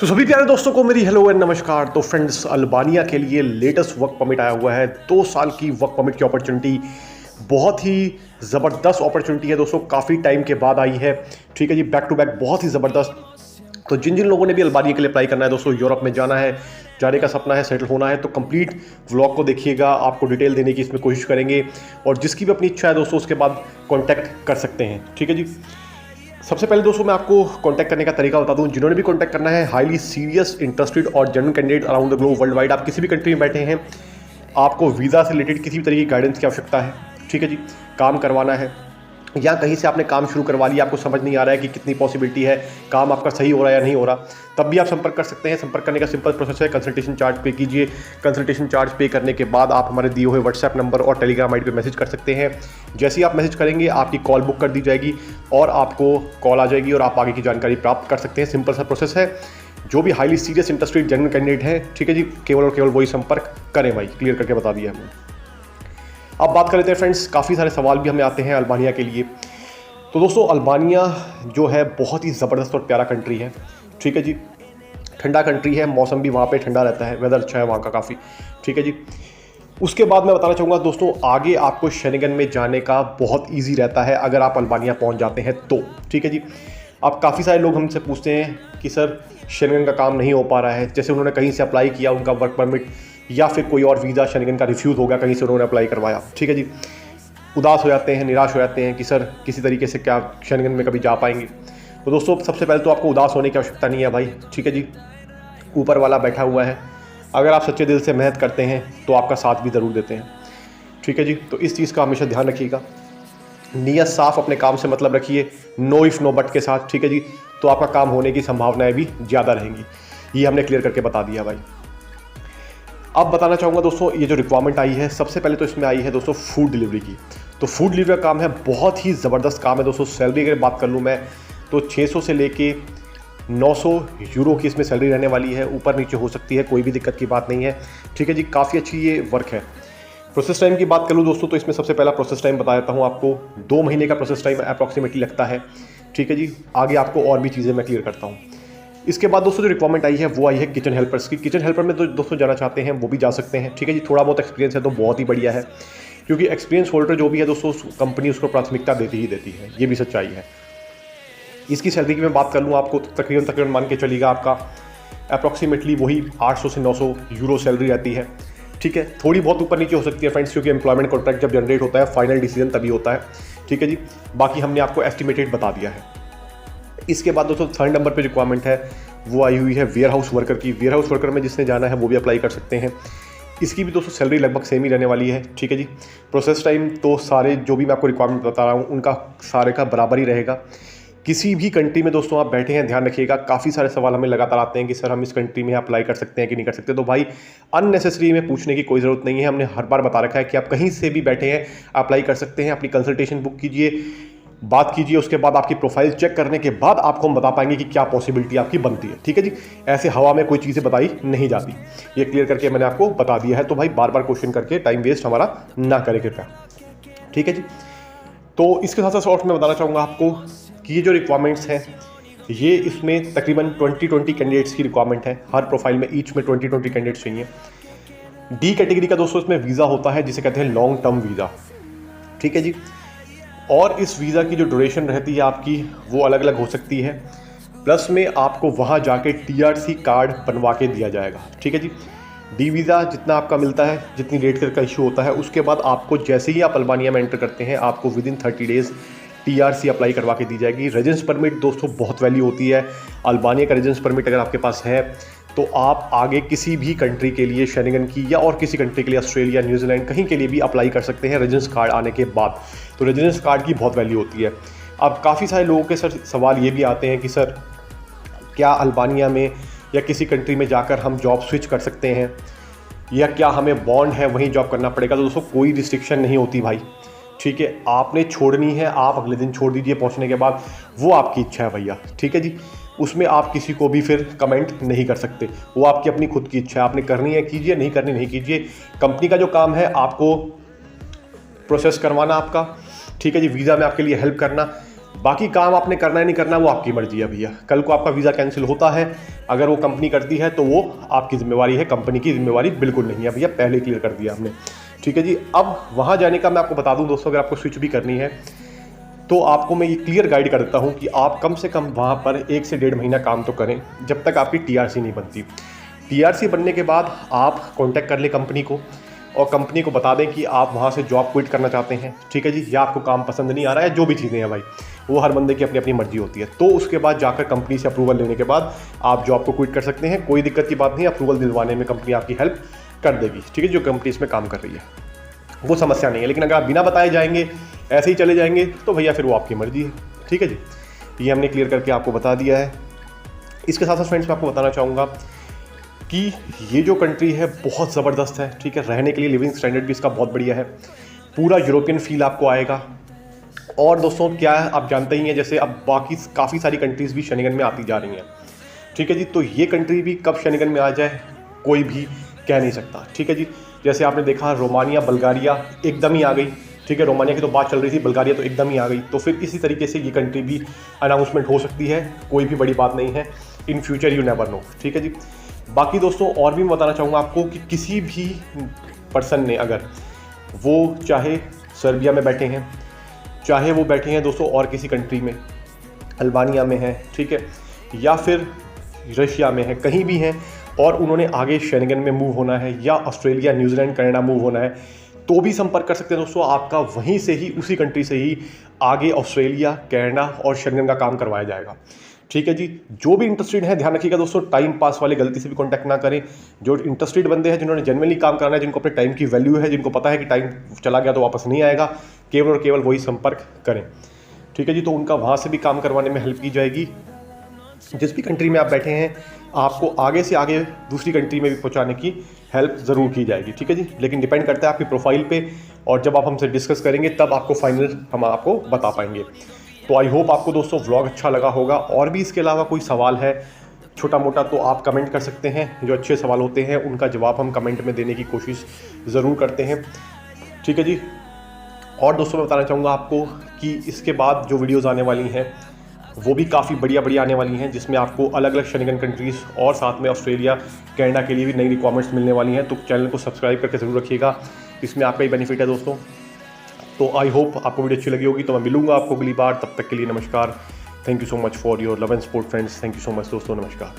तो सभी प्यारे दोस्तों को मेरी हेलो एंड नमस्कार। तो फ्रेंड्स, अल्बानिया के लिए लेटेस्ट वर्क परमिट आया हुआ है। 2 साल की वर्क परमिट की अपॉर्चुनिटी, बहुत ही ज़बरदस्त अपॉर्चुनिटी है दोस्तों, काफ़ी टाइम के बाद आई है। ठीक है जी, बैक टू बैक बहुत ही ज़बरदस्त। तो जिन जिन लोगों ने भी अल्बानिया के लिए अप्लाई करना है दोस्तों, यूरोप में जाना है, जाने का सपना है, सेटल होना है, तो कंप्लीट व्लॉग को देखिएगा। आपको डिटेल देने की इसमें कोशिश करेंगे, और जिसकी भी अपनी इच्छा है दोस्तों उसके बाद कॉन्टैक्ट कर सकते हैं। ठीक है जी, सबसे पहले दोस्तों मैं आपको कांटेक्ट करने का तरीका बता दूं। जिन्होंने भी कांटेक्ट करना है, हाईली सीरियस, इंटरेस्टेड और genuine candidate around the globe, world wide, आप किसी भी कंट्री में बैठे हैं, आपको वीज़ा से रिलेटेड किसी भी तरीके की गाइडेंस की आवश्यकता है। ठीक है जी, काम करवाना है या कहीं से आपने काम शुरू करवा लिया, आपको समझ नहीं आ रहा है कि कितनी पॉसिबिलिटी है, काम आपका सही हो रहा है या नहीं हो रहा, तब भी आप संपर्क कर सकते हैं। संपर्क करने का सिंपल प्रोसेस है, कंसल्टेशन चार्ज पे कीजिए। कंसल्टेशन चार्ज पे करने के बाद आप हमारे दिए हुए व्हाट्सएप नंबर और टेलीग्राम आईडी पे मैसेज कर सकते हैं। जैसे ही आप मैसेज करेंगे, आपकी कॉल बुक कर दी जाएगी और आपको कॉल आ जाएगी और आप आगे की जानकारी प्राप्त कर सकते हैं। सिंपल सा प्रोसेस है। जो भी highly serious, interested, genuine candidate हैं, ठीक है जी, केवल और केवल वही संपर्क करें भाई। क्लियर करके बता दिया हमने। अब बात कर लेते हैं फ्रेंड्स, काफ़ी सारे सवाल भी हमें आते हैं अल्बानिया के लिए। तो दोस्तों, अल्बानिया जो है बहुत ही ज़बरदस्त और प्यारा कंट्री है। ठीक है जी, ठंडा कंट्री है, मौसम भी वहाँ पे ठंडा रहता है, वेदर अच्छा है वहाँ का काफ़ी। ठीक है जी, उसके बाद मैं बताना चाहूँगा दोस्तों, आगे आपको शेंगन में जाने का बहुत ईजी रहता है अगर आप अल्बानिया पहुँच जाते हैं तो। ठीक है जी, अब काफ़ी सारे लोग हमसे पूछते हैं कि सर शेंगन का काम नहीं हो पा रहा है, जैसे उन्होंने कहीं से अप्लाई किया, उनका वर्क परमिट या फिर कोई और वीज़ा शेंगन का रिफ्यूज़ हो गया, कहीं से उन्होंने अप्लाई करवाया। ठीक है जी, उदास हो जाते हैं, निराश हो जाते हैं कि सर किसी तरीके से क्या शेंगन में कभी जा पाएंगे। तो दोस्तों, सबसे पहले तो आपको उदास होने की आवश्यकता नहीं है भाई। ठीक है जी, ऊपर वाला बैठा हुआ है, अगर आप सच्चे दिल से मेहनत करते हैं तो आपका साथ भी ज़रूर देते हैं। ठीक है जी, तो इस चीज़ का हमेशा ध्यान रखिएगा। नीयत साफ, अपने काम से मतलब रखिए, नो इफ़ नो बट के साथ। ठीक है जी, तो आपका काम होने की संभावनाएं भी ज़्यादा रहेंगी। ये हमने क्लियर करके बता दिया भाई। अब बताना चाहूँगा दोस्तों, ये जो रिक्वायरमेंट आई है, सबसे पहले तो इसमें आई है दोस्तों फूड डिलीवरी की। तो फूड डिलीवरी का काम है, बहुत ही ज़बरदस्त काम है दोस्तों। सैलरी अगर बात कर लूँ मैं तो 600 से लेके 900 यूरो की इसमें सैलरी रहने वाली है। ऊपर नीचे हो सकती है, कोई भी दिक्कत की बात नहीं है। ठीक है जी, काफ़ी अच्छी ये वर्क है। प्रोसेस टाइम की बात कर लूँ दोस्तों, तो इसमें सबसे पहला प्रोसेस टाइम बता देता हूँ आपको। 2 महीने का प्रोसेस टाइम अप्रॉक्सीमेटली लगता है। ठीक है जी, आगे आपको और भी चीज़ें मैं क्लियर करता हूँ। इसके बाद दोस्तों जो रिक्वायरमेंट आई है वो आई है किचन हेल्पर्स की। किचन हेल्पर में तो दोस्तों जाना चाहते हैं वो भी जा सकते हैं। ठीक है जी, थोड़ा बहुत एक्सपीरियंस है तो बहुत ही बढ़िया है, क्योंकि एक्सपीरियंस होल्डर जो भी है दोस्तों, कंपनी उसको प्राथमिकता देती ही देती है, ये भी सच्चाई है। इसकी सैलरी की मैं बात कर लूँ आपको, तो तकरीबन मान के चलिएगा आपका अप्रॉक्सीमेटली वही 800 से 900 यूरो सैलरी रहती है। ठीक है, थोड़ी बहुत ऊपर नीचे हो सकती है फ्रेंड्स, क्योंकि एम्प्लॉयमेंट कॉन्ट्रैक्ट जब जनरेट होता है, फाइनल डिसीजन तभी होता है। ठीक है जी, बाकी हमने आपको एस्टिमेटेड बता दिया है। इसके बाद दोस्तों 3rd नंबर पे रिक्वायरमेंट है वो आई हुई है वेयर हाउस वर्कर की। वेयर हाउस वर्कर में जिसने जाना है वो भी अप्लाई कर सकते हैं। इसकी भी दोस्तों सैलरी लगभग सेम ही रहने वाली है। ठीक है जी, प्रोसेस टाइम तो सारे जो भी मैं आपको रिक्वायरमेंट बता रहा हूँ उनका सारे का बराबर ही रहेगा। किसी भी कंट्री में दोस्तों आप बैठे हैं, ध्यान रखिएगा, काफ़ी सारे सवाल हमें लगातार आते हैं कि सर हम इस कंट्री में अप्लाई कर सकते हैं कि नहीं कर सकते। तो भाई अननेसेसरी में पूछने की कोई ज़रूरत नहीं है। हमने हर बार बता रखा है कि आप कहीं से भी बैठे हैं अप्लाई कर सकते हैं। अपनी कंसल्टेशन बुक कीजिए, बात कीजिए, उसके बाद आपकी प्रोफाइल चेक करने के बाद आपको हम बता पाएंगे कि क्या पॉसिबिलिटी आपकी बनती है। ठीक है जी, ऐसे हवा में कोई चीज़ें बताई नहीं जाती, ये क्लियर करके मैंने आपको बता दिया है। तो भाई बार बार क्वेश्चन करके टाइम वेस्ट हमारा ना करें कृपया। ठीक है जी, तो इसके साथ साथ शॉर्ट में बताना चाहूँगा आपको कि ये जो रिक्वायरमेंट्स हैं, ये इसमें तकरीबन 20 कैंडिडेट्स की रिक्वायरमेंट है। हर प्रोफाइल में ईच में 20 कैंडिडेट्स चाहिए। डी कैटेगरी का दोस्तों इसमें वीज़ा होता है जिसे कहते हैं लॉन्ग टर्म वीज़ा। ठीक है जी, और इस वीज़ा की जो ड्यूरेशन रहती है आपकी वो अलग अलग हो सकती है। प्लस में आपको वहाँ जाके TRC कार्ड बनवा के दिया जाएगा। ठीक है जी, डी वीज़ा जितना आपका मिलता है, जितनी रेट का इशू होता है, उसके बाद आपको जैसे ही आप अल्बानिया में एंटर करते हैं आपको विदिन 30 डेज़ TRC अप्लाई करवा के दी जाएगी। रेजिडेंस परमिट दोस्तों बहुत वैल्यू होती है। अल्बानिया का रेजिडेंस परमिट अगर आपके पास है तो आप आगे किसी भी कंट्री के लिए, शेंगन की या और किसी कंट्री के लिए, ऑस्ट्रेलिया, न्यूजीलैंड, कहीं के लिए भी अप्लाई कर सकते हैं रेजिडेंस कार्ड आने के बाद। तो रेजिडेंस कार्ड की बहुत वैल्यू होती है। अब काफ़ी सारे लोगों के सर सवाल ये भी आते हैं कि सर क्या अल्बानिया में या किसी कंट्री में जाकर हम जॉब स्विच कर सकते हैं, या क्या हमें बॉन्ड है वहीं जॉब करना पड़ेगा। तो दोस्तों कोई रिस्ट्रिक्शन नहीं होती भाई। ठीक है, आपने छोड़नी है आप अगले दिन छोड़ दीजिए पहुंचने के बाद, वो आपकी इच्छा है भैया। ठीक है जी, उसमें आप किसी को भी फिर कमेंट नहीं कर सकते, वो आपकी अपनी खुद की इच्छा है। आपने करनी है कीजिए, नहीं करनी नहीं कीजिए। कंपनी का जो काम है आपको प्रोसेस करवाना आपका। ठीक है जी, वीज़ा में आपके लिए हेल्प करना, बाकी काम आपने करना है नहीं करना वो आपकी मर्जी है भैया। कल को आपका वीज़ा कैंसिल होता है, अगर वो कंपनी करती है तो वो आपकी जिम्मेवारी है, कंपनी की जिम्मेवारी बिल्कुल नहीं है भैया, पहले क्लियर कर दिया हमने। ठीक है जी। अब वहाँ जाने का मैं आपको बता दूँ दोस्तों, अगर आपको स्विच भी करनी है तो आपको मैं ये क्लियर गाइड कर देता हूँ कि आप कम से कम वहाँ पर 1 से 1.5 महीना काम तो करें जब तक आपकी TRC नहीं बनती। TRC बनने के बाद आप कांटेक्ट कर लें कंपनी को और कंपनी को बता दें कि आप वहाँ से जॉब क्विट करना चाहते हैं, ठीक है जी, या आपको काम पसंद नहीं आ रहा है, जो भी चीज़ें हैं भाई, वो हर बंदे की अपनी अपनी मर्जी होती है। तो उसके बाद जाकर कंपनी से अप्रूवल लेने के बाद आप जॉब को क्विट कर सकते हैं, कोई दिक्कत की बात नहीं। अप्रूवल दिलवाने में कंपनी आपकी हेल्प कर देगी, ठीक है, जो कंपनी इसमें काम कर रही है वो समस्या नहीं है। लेकिन अगर आप बिना बताए जाएंगे, ऐसे ही चले जाएंगे, तो भैया फिर वो आपकी मर्जी है, ठीक है जी। ये हमने क्लियर करके आपको बता दिया है। इसके साथ साथ फ्रेंड्स मैं आपको बताना चाहूँगा कि ये जो कंट्री है बहुत ज़बरदस्त है, ठीक है, रहने के लिए लिविंग स्टैंडर्ड भी इसका बहुत बढ़िया है, पूरा यूरोपियन फील आपको आएगा। और दोस्तों क्या है, आप जानते ही हैं, जैसे अब बाकी काफ़ी सारी कंट्रीज़ भी शेंगन में आती जा रही हैं, ठीक है जी, तो ये कंट्री भी कब शेंगन में आ जाए कोई भी कह नहीं सकता, ठीक है जी। जैसे आपने देखा रोमानिया, बुल्गारिया एकदम ही आ गई, ठीक है, रोमानिया की तो बात चल रही थी, बुल्गारिया तो एकदम ही आ गई, तो फिर इसी तरीके से ये कंट्री भी अनाउंसमेंट हो सकती है, कोई भी बड़ी बात नहीं है, in future you never know, ठीक है जी। बाकी दोस्तों और भी मैं बताना चाहूँगा आपको कि किसी भी पर्सन ने, अगर वो चाहे सर्बिया में बैठे हैं, चाहे वो बैठे हैं दोस्तों और किसी कंट्री में, अल्बानिया में है, ठीक है, या फिर रशिया में है, कहीं भी हैं, और उन्होंने आगे शेंगन में मूव होना है या ऑस्ट्रेलिया, न्यूजीलैंड, कनाडा मूव होना है, तो भी संपर्क कर सकते हैं दोस्तों। आपका वहीं से ही, उसी कंट्री से ही आगे ऑस्ट्रेलिया, कनाडा और शेंगन का काम करवाया जाएगा, ठीक है जी। जो भी इंटरेस्टेड है, ध्यान रखिएगा दोस्तों, टाइम पास वाले गलती से भी कांटेक्ट ना करें। जो इंटरेस्टेड बंदे हैं, जिन्होंने जेन्युइनली काम करना है, जिनको अपने टाइम की वैल्यू है, जिनको पता है कि टाइम चला गया तो वापस नहीं आएगा, केवल और केवल वही संपर्क करें, ठीक है जी। तो उनका वहाँ से भी काम करवाने में हेल्प की जाएगी। जिस भी कंट्री में आप बैठे हैं, आपको आगे से आगे दूसरी कंट्री में भी पहुंचाने की हेल्प ज़रूर की जाएगी, ठीक है जी। लेकिन डिपेंड करता है आपकी प्रोफाइल पे, और जब आप हमसे डिस्कस करेंगे तब आपको फाइनल हम आपको बता पाएंगे। तो आई होप आपको दोस्तों व्लॉग अच्छा लगा होगा। और भी इसके अलावा कोई सवाल है छोटा मोटा तो आप कमेंट कर सकते हैं। जो अच्छे सवाल होते हैं उनका जवाब हम कमेंट में देने की कोशिश ज़रूर करते हैं, ठीक है जी। और दोस्तों मैं बताना चाहूँगा आपको कि इसके बाद जो वीडियोज़ आने वाली हैं वो भी काफ़ी बढ़िया बढ़िया आने वाली हैं, जिसमें आपको अलग अलग शेंगन कंट्रीज़ और साथ में ऑस्ट्रेलिया, कनाडा के लिए भी नई रिक्वायरमेंट्स मिलने वाली हैं। तो चैनल को सब्सक्राइब करके ज़रूर रखिएगा, इसमें आपका ही बेनिफिट है दोस्तों। तो आई होप आपको वीडियो अच्छी लगी होगी। तो मैं मिलूंगा आपको अगली बार, तब तक के लिए नमस्कार। Thank you so much for your love and support friends. Thank you so much दोस्तों, नमस्कार।